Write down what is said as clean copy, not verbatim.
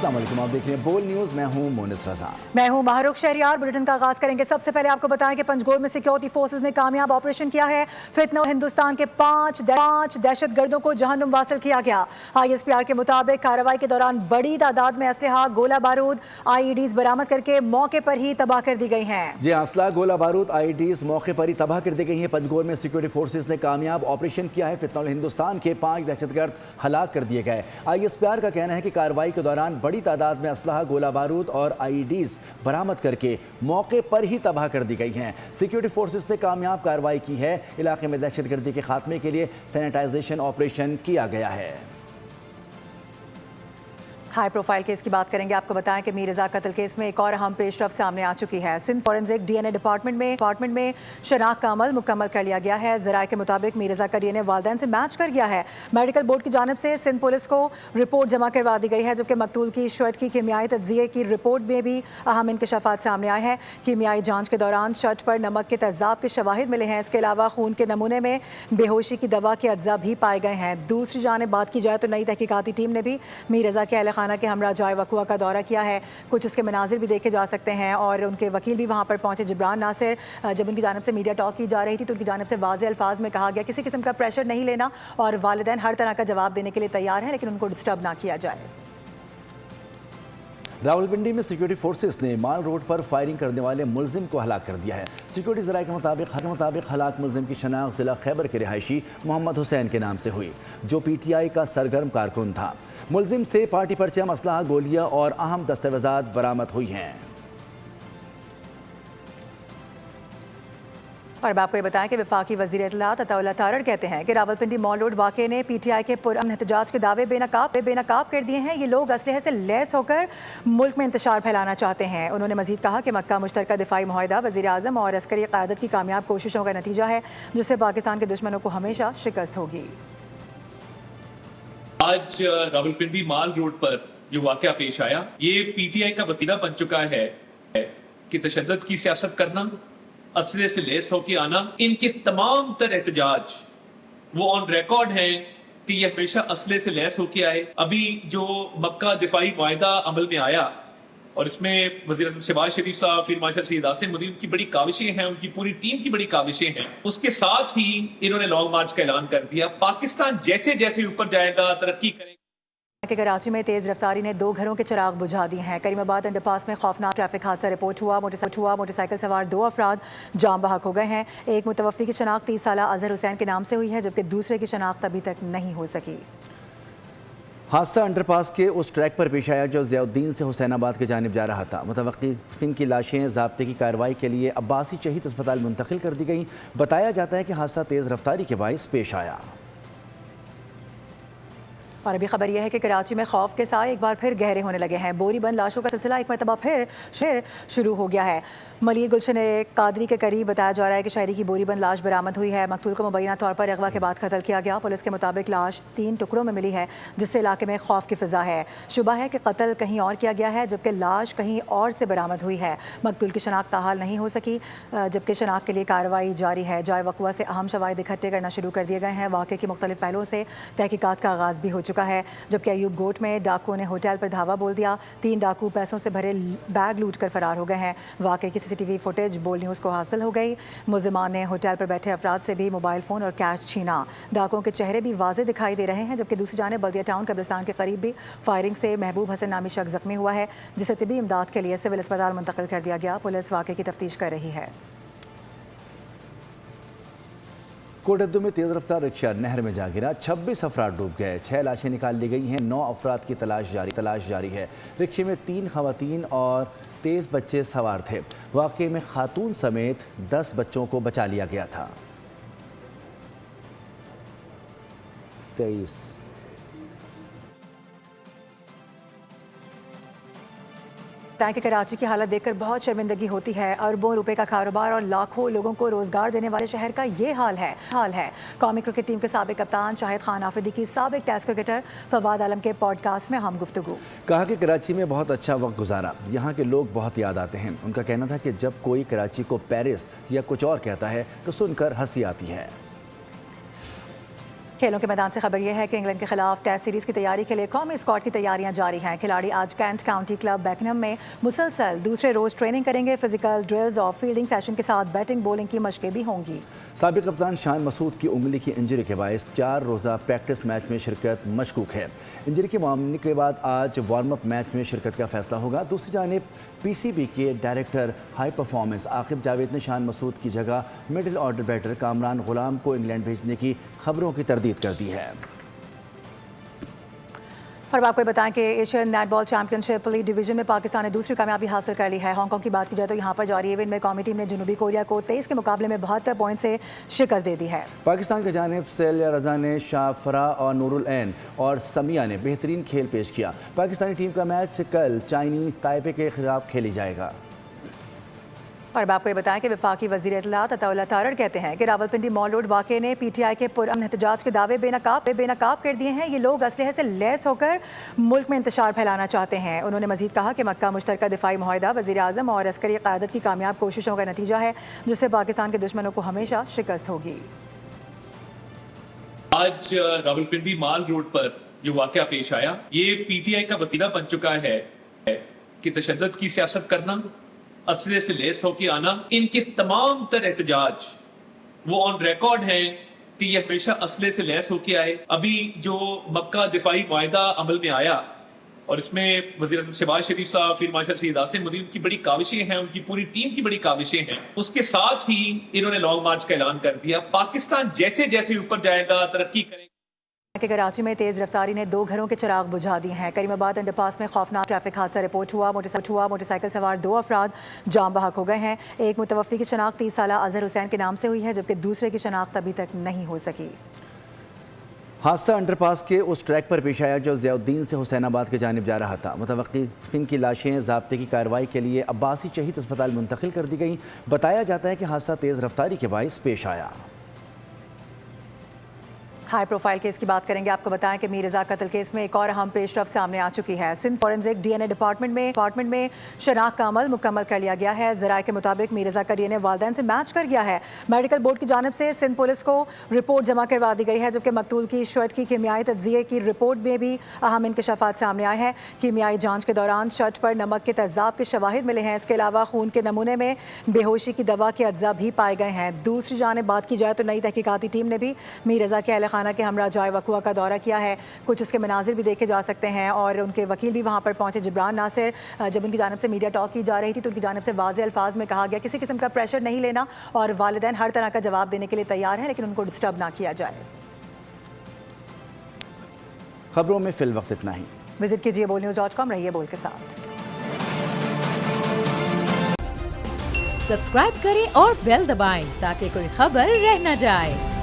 अस्सलाम वालेकुम, आप देख रहे हैं बोल न्यूज। मैं हूं मोनिस रजा। मैं हूं माहरुख शहरियार। बुलेटिन का आगाज करेंगे। सबसे पहले आपको बताएं कि पंजगोर में सिक्योरिटी फोर्सेस ने कामयाब ऑपरेशन किया है। फितना हिंदुस्तान के पांच दहशतगर्दों को जहन्नुम वासिल किया गया। ISPR के मुताबिक कार्रवाई के दौरान बड़ी तादाद में असलहा, गोला बारूद, IEDs बरामद करके मौके पर ही तबाह कर दी गई हैं। जी, असला, गोला बारूद, IEDs मौके पर ही तबाह कर दी गई हैं। पंजगोर में सिक्योरिटी फोर्सेस ने कामयाब ऑपरेशन किया है। फितना हिंदुस्तान के 5 दहशतगर्द हलाक कर दिए गए। ISPR का कहना है कि कार्रवाई के दौरान बड़ी तादाद में असलहा, गोला बारूद और IEDs बरामद करके मौके पर ही तबाह कर दी गई हैं। सिक्योरिटी फोर्सेस ने कामयाब कार्रवाई की है। इलाके में दहशतगर्दी के खात्मे के लिए सैनिटाइजेशन ऑपरेशन किया गया है। हाई प्रोफाइल केस की बात करेंगे। आपको बताएं कि मीर रजा कत्ल केस में एक और अहम पेशरफ सामने आ चुकी है। सिंध फॉरेंसिक DNA डिपार्टमेंट में शनाख्त का अमल मुकम्मल कर लिया गया है। ज़राए के मुताबिक मीर रजा का DNA वालिदैन से मैच कर गया है। मेडिकल बोर्ड की जानिब से सिंध पुलिस को रिपोर्ट जमा करवा दी गई है, जबकि मकतूल की शर्ट की कीमियाई तज्ज़िये की रिपोर्ट में भी अहम इंकशाफात सामने आए हैं। कीमियाई जाँच के दौरान शर्ट पर नमक के तेज़ाब के शवाहिद मिले हैं। इसके अलावा खून के नमूने में बेहोशी की दवा के अज्जा भी पाए गए हैं। दूसरी जानिब बात की जाए तो नई तहकीकाती टीम ने भी मीर रजा के अहल खाना के हमरा जाए वकुआ का दौरा किया है। कुछ उसके मनाजिर भी देखे जा सकते हैं और उनके वकील भी वहाँ पर पहुँचे। जिब्रान नासिर, जब उनकी जानिब से मीडिया टॉक की जा रही थी तो उनकी जानिब से वाज़ेह अल्फाज में कहा गया किसी किस्म का प्रेशर नहीं लेना और वालिदैन हर तरह का जवाब देने के लिए तैयार हैं, लेकिन उनको डिस्टर्ब ना किया जाए। रावलपिंडी में सिक्योरिटी फोर्सेस ने माल रोड पर फायरिंग करने वाले मुलजिम को हलाक कर दिया है। सिक्योरिटी जराये के मुताबिक हलाक मुलजिम की शनाख्त जिला खैबर के रिहायशी मोहम्मद हुसैन के नाम से हुई, जो PTI का सरगर्म कारकुन था। मुलजिम से पार्टी परचम, असलहा, गोलियां और अहम दस्तावेजात बरामद हुई हैं। और अब आपको ये बताएं कि वफाकी वज़ीर इत्तलात अताउल्लाह तारड़ कहते हैं कि रावलपिंडी मॉल रोड वाक़े ने PTI के पुरअमन एहतजाज के दावे बेनकाब कर दिए हैं। ये लोग असलहे से लैस होकर मुल्क में इंतशार फैलाना चाहते हैं। उन्होंने मजीद कहा कि मक्का मुश्तरका दिफाई मुआहदा वज़ीर आज़म और अस्करी क़यादत की कामयाब कोशिशों का नतीजा है, जिससे पाकिस्तान के दुश्मनों को हमेशा शिकस्त होगी। आज रावलपिंडी माल रोड पर जो वाकया पेश आया, ये PTI का वतीरा बन चुका है कि तशद्दुद की सियासत करना, असले से लेस होके आना। इनके तमाम तर एहतजाज वो ऑन रिकॉर्ड है कि ये हमेशा असले से लेस होके आए। अभी जो मक्का दिफाई मुआहदा अमल में आया और इसमें वज़ीर आज़म शहबाज शरीफ साहब, फिर माशा सईद आसिम मुदीर की बड़ी काविशें हैं, उनकी पूरी टीम की बड़ी काविशें हैं। उसके साथ ही इन्होंने लॉन्ग मार्च का ऐलान कर दिया। पाकिस्तान जैसे जैसे ऊपर जाएगा, तरक्की करेगा। कि कराची में तेज़ रफ्तारी ने 2 घरों के चिराग बुझा दिए हैं। करीमाबाद अंडरपास में खौफनाक ट्रैफिक हादसा रिपोर्ट हुआ। मोटरसाइकिल सवार 2 अफराद जाम बहक हो गए हैं। एक मुतवफ़्फ़ी की शनाख्त 30 साला अजहर हुसैन के नाम से हुई है, जबकि दूसरे की शनाख्त अभी तक नहीं हो सकी। हादसा अंडरपास के उस ट्रैक पर पेश आया जो ज़ियाउद्दीन से हुसैनाबाद की जानिब जा रहा था। मुतवक्किफ़िन की लाशें ज़ाब्ते की कार्रवाई के लिए अब्बासी शहीद अस्पताल मुंतकिल कर दी गई। बताया जाता है कि हादसा तेज़ रफ्तारी के बाइस पेश आया। और अभी खबर यह है कि कराची में खौफ के साए एक बार फिर गहरे होने लगे हैं। बोरी बंद लाशों का सिलसिला एक मरतबा फिर शुरू हो गया है। मलिर गुलशन कादरी के करीब बताया जा रहा है कि शहरी की बोरी बंद लाश बरामद हुई है। मकतूल को मुबैना तौर पर अगवा के बाद कत्ल किया गया। पुलिस के मुताबिक लाश 3 टुकड़ों में मिली है, जिससे इलाके में खौफ की फिजा है। शुबा है कि कत्ल कहीं और किया गया है, जबकि लाश कहीं और से बरामद हुई है। मकतूल की शनाख्त ताहाल नहीं हो सकी, जबकि शनाख्त के लिए कार्रवाई जारी है। जाए वकुआ से अहम शवाहिद इकट्ठे करना शुरू कर दिए गए हैं। वाक़े की मुख्तलिफ पहलुओं से तहकीकात का आगाज़ भी हो चुका है, जबकि अयूब गोट में डाकुओं ने होटल पर धावा बोल दिया। 3 डाकू पैसों से भरे बैग लूट कर फरार हो गए हैं। वाक़े की CCTV फुटेज बोल न्यूज़ को हासिल हो गई। मुल्ज़िमान ने होटल पर बैठे अफराद से भी मोबाइल फ़ोन और कैश छीना। डाकुओं के चेहरे भी वाज़े दिखाई दे रहे हैं, जबकि दूसरी जानिब बल्दिया टाउन कब्रिस्तान के करीब भी फायरिंग से महबूब हसन नामी शख्स ज़ख्मी हुआ है, जिसे तिबी इमदाद के लिए सिविल अस्पताल मुंतकिल कर दिया गया। पुलिस वाक़े की तफ्तीश कर रही है। कोटद्दू में तेज़ रफ्तार रिक्शा नहर में जा गिरा, 26 अफराद डूब गए। 6 लाशें निकाल ली गई हैं। 9 अफराद की तलाश जारी है। रिक्शे में 3 खवातीन और 23 बच्चे सवार थे। वाक़े में खातून समेत 10 बच्चों को बचा लिया गया था। 23 कि कराची की हालत देखकर बहुत शर्मिंदगी होती है। अरबों रुपए का कारोबार और लाखों लोगों को रोजगार देने वाले शहर का ये हाल है। कौमी क्रिकेट टीम के साबिक कप्तान शाहिद खान आफरीदी की साबिक टेस्ट क्रिकेटर फवाद आलम के पॉडकास्ट में हम गुफ्तगू। कहा कि कराची में बहुत अच्छा वक्त गुजारा, यहाँ के लोग बहुत याद आते हैं। उनका कहना था कि जब कोई कराची को पेरिस या कुछ और कहता है तो सुनकर हंसी आती है। खेलों के मैदान से खबर यह है कि इंग्लैंड के खिलाफ टेस्ट सीरीज की तैयारी के लिए कौमी स्क्वाड की तैयारियां जारी हैं। खिलाड़ी आज कैंट काउंटी क्लब बेकनम में मुसलसल दूसरे रोज ट्रेनिंग करेंगे। फिजिकल ड्रिल्स और फील्डिंग सेशन के साथ बैटिंग बॉलिंग की मशकें भी होंगी। साबिक कप्तान शान मसूद की उंगली की इंजरी के बायस 4 रोज़ा प्रैक्टिस मैच में शिरकत मशकूक है। इंजरी के मामले के बाद आज वार्म अप मैच में शिरकत का फैसला होगा। दूसरी जानिब PCB के director high performance Aqib Javed ने शान मसूद की जगह मिडिल ऑर्डर बैटर कामरान गुलाम को इंग्लैंड भेजने की खबरों की तरदीद कर दी है। और आपको बताएं कि Asian netball championship league division में पाकिस्तान ने दूसरी कामयाबी हासिल कर ली है। हांगकांग की बात की जाए तो यहाँ पर जारी इवेंट में कौमी टीम ने जनूबी कोरिया को 23 के मुकाबले में 72 पॉइंट से शिकस्त दे दी है। पाकिस्तान की जानिब सेलिया रजा ने शाफरा और नूरुल ऐन और समिया ने बेहतरीन खेल पेश किया। पाकिस्तानी टीम का मैच कल चाइनी ताइपे के खिलाफ खेली जाएगा। और आपको ये बताएं कि वफाकी वज़ीर इत्तलात अताउल्लाह तारड़ कहते हैं कि रावलपिंडी मॉल रोड वाक़े ने PTI के पुरअमन एहतजाज के दावे बेनकाब कर दिए हैं। ये लोग असलहे से लैस होकर मुल्क में इंतशार फैलाना चाहते हैं। उन्होंने मजीद कहा कि मक्का मुश्तरका दिफाई मुआहदा वज़ीर आज़म और अस्करी क़यादत की कामयाब कोशिशों का नतीजा है, जिससे पाकिस्तान के दुश्मनों को हमेशा शिकस्त होगी। आज रावलपिंडी माल रोड पर जो वाकया पेश आया, ये PTI का वतीरा बन चुका है कि तशद्दुद की सियासत करना, असले से लेस होके आना, इनके तमाम तर एहतजाज वो ऑन रिकॉर्ड है कि ये हमेशा असले से लेस होके आए। अभी जो मक्का दिफाई मुआहदा अमल में आया और इसमें वज़ीर आज़म शहबाज शरीफ साहब, फिर मार्शल सईद आसिम मुनीर, उनकी बड़ी काविशें हैं, उनकी पूरी टीम की बड़ी काविशें हैं। उसके साथ ही इन्होंने लॉन्ग मार्च का ऐलान कर दिया। पाकिस्तान जैसे जैसे ऊपर जाएगा, तरक्की करेगा। कि कराची में तेज़ रफ्तारी ने 2 घरों के चिराग बुझा दिए हैं। करीमाबाद अंडरपास में खौफनाक ट्रैफिक हादसा रिपोर्ट हुआ। मोटरसाइकिल सवार 2 अफराद जाम बहक हो गए हैं। एक मुतवफ़ी की शनाख्त 30 साला अजहर हुसैन के नाम से हुई है, जबकि दूसरे की शनाख्त अभी तक नहीं हो सकी। हादसा अंडरपास के उस ट्रैक पर पेश आया जो ज़ियाउद्दीन से हुसैनाबाद की जानिब जा रहा था। मुतवक्किफ़िन की लाशें ज़ाब्ते की कार्रवाई के लिए अब्बासी शहीद अस्पताल मुंतकिल कर दी गई। बताया जाता है कि हादसा तेज़ रफ्तारी के बायस पेश आया। हाई प्रोफाइल केस की बात करेंगे। आपको बताएं कि मीर रज़ा कत्ल केस में एक और अहम पेशरफ सामने आ चुकी है। सिंध फॉरेंसिक DNA डिपार्टमेंट में शनाख्त का अमल मुकम्मल कर लिया गया है। ज़राए के मुताबिक मीर रज़ा का DNA वालिदैन से मैच कर गया है। मेडिकल बोर्ड की जानिब से सिंध पुलिस को रिपोर्ट जमा करवा दी गई है, जबकि मकतूल की शर्ट की कीमियाई तज्ज़िये की रिपोर्ट में भी अहम इंकशाफात सामने आए हैं। कीमियाई जाँच के दौरान शर्ट पर नमक के तेज़ाब के शवाहिद मिले हैं। इसके अलावा खून के नमूने में बेहोशी की दवा के अज्जा भी पाए गए हैं। दूसरी जानिब बात की जाए तो नई तहकीकाती टीम ने भी मीर रज़ा के अहल खाना के हमरा जाए वकुआ का दौरा किया है। कुछ इसके मनाजिर भी देखे जा सकते हैं और उनके वकील भी वहाँ पर पहुँचे। जिब्रान नासिर, जब उनकी जानिब से मीडिया टॉक की जा रही थी तो उनकी जानिब से वाज़े अल्फाज में कहा गया किसी किस्म का प्रेशर नहीं लेना और वालिदैन हर तरह का जवाब देने के लिए तैयार हैं, लेकिन उनको डिस्टर्ब ना किया जाए। खबरों में फिल वक्त इतना ही। विजिट कीजिए bolnews.com। रहिए बोल के साथ। सब्सक्राइब करें और बेल दबाएं ताकि कोई खबर रह न जाए।